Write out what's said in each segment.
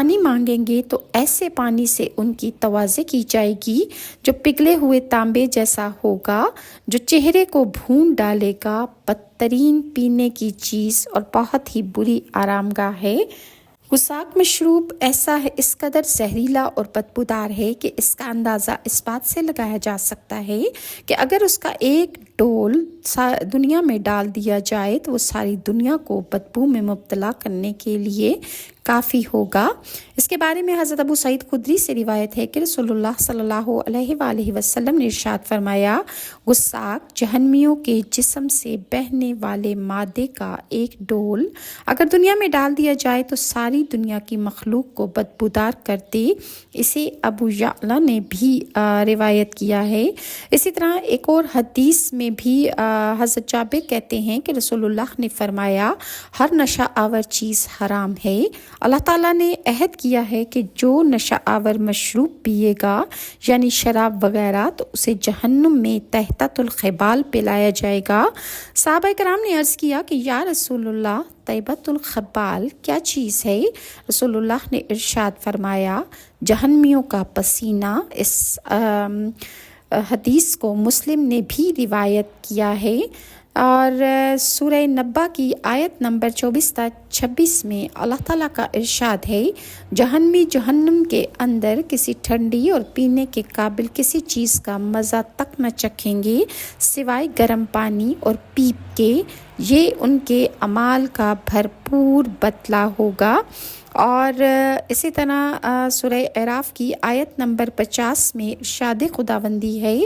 پانی مانگیں گے تو ایسے پانی سے ان کی توازے کی جائے گی جو پگھلے ہوئے تانبے جیسا ہوگا، جو چہرے کو بھون ڈالے گا۔ بدترین پینے کی چیز اور بہت ہی بری آرام گاہ ہے۔ غساق مشروب ایسا ہے، اس قدر زہریلا اور بدبودار ہے کہ اس کا اندازہ اس بات سے لگایا جا سکتا ہے کہ اگر اس کا ایک ڈول دنیا میں ڈال دیا جائے تو وہ ساری دنیا کو بدبو میں مبتلا کرنے کے لیے کافی ہوگا۔ اس کے بارے میں حضرت ابو سعید خدری سے روایت ہے کہ رسول اللہ صلی اللہ علیہ وآلہ وسلم نے ارشاد فرمایا، غساق جہنمیوں کے جسم سے بہنے والے مادے کا ایک ڈول اگر دنیا میں ڈال دیا جائے تو ساری دنیا کی مخلوق کو بدبودار کر دے۔ اسے ابو یعلا نے بھی روایت کیا ہے۔ اسی طرح ایک اور حدیث میں بھی حضرت جابر کہتے ہیں کہ رسول اللہ نے فرمایا، ہر نشہ آور چیز حرام ہے۔ اللہ تعالیٰ نے عہد کیا ہے کہ جو نشہ آور مشروب پیے گا یعنی شراب وغیرہ تو اسے جہنم میں تحت الخبال پلایا جائے گا۔ صحابہ کرام نے عرض کیا کہ یا رسول اللہ، طیبۃ الخبال کیا چیز ہے؟ رسول اللہ نے ارشاد فرمایا، جہنمیوں کا پسینہ۔ اس حدیث کو مسلم نے بھی روایت کیا ہے۔ اور سورہ نبا کی آیت نمبر 24-26 میں اللہ تعالیٰ کا ارشاد ہے، جہنمی جہنم کے اندر کسی ٹھنڈی اور پینے کے قابل کسی چیز کا مزہ تک نہ چکھیں گے سوائے گرم پانی اور پیپ کے، یہ ان کے اعمال کا بھرپور بدلہ ہوگا۔ اور اسی طرح سورہ اعراف کی آیت نمبر 50 میں ارشاد خداوندی ہے،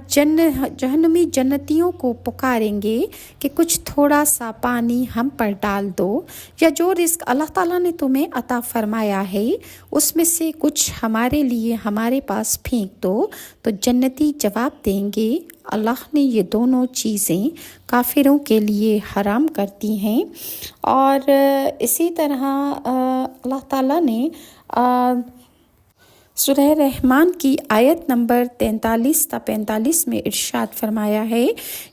جہنمی جنتیوں کو پکاریں گے کہ کچھ تھوڑا سا پانی ہم پر ڈال دو، یا جو رزق اللہ تعالیٰ نے تمہیں عطا فرمایا ہے اس میں سے کچھ ہمارے لیے ہمارے پاس پھینک دو۔ تو جنتی جواب دیں گے، اللہ نے یہ دونوں چیزیں کافروں کے لیے حرام کر دی ہیں۔ اور اسی طرح اللہ تعالیٰ نے سورہ رحمان کی آیت نمبر 43-45 میں ارشاد فرمایا ہے،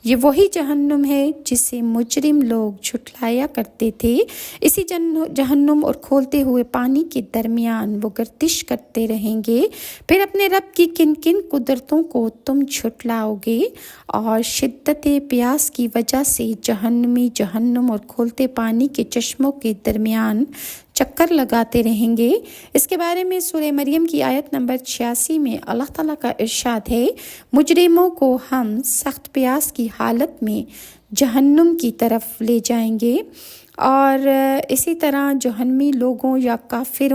یہ وہی جہنم ہے جسے مجرم لوگ جھٹلایا کرتے تھے، اسی جہنم اور کھولتے ہوئے پانی کے درمیان وہ گردش کرتے رہیں گے، پھر اپنے رب کی کن کن قدرتوں کو تم جھٹلاؤ گے، اور شدت پیاس کی وجہ سے جہنمی جہنم اور کھولتے پانی کے چشموں کے درمیان چکر لگاتے رہیں گے۔ اس کے بارے میں سورہ مریم کی آیت نمبر 86 میں اللہ تعالیٰ کا ارشاد ہے، مجرموں کو ہم سخت پیاس کی حالت میں جہنم کی طرف لے جائیں گے۔ اور اسی طرح جہنمی لوگوں یا کافروں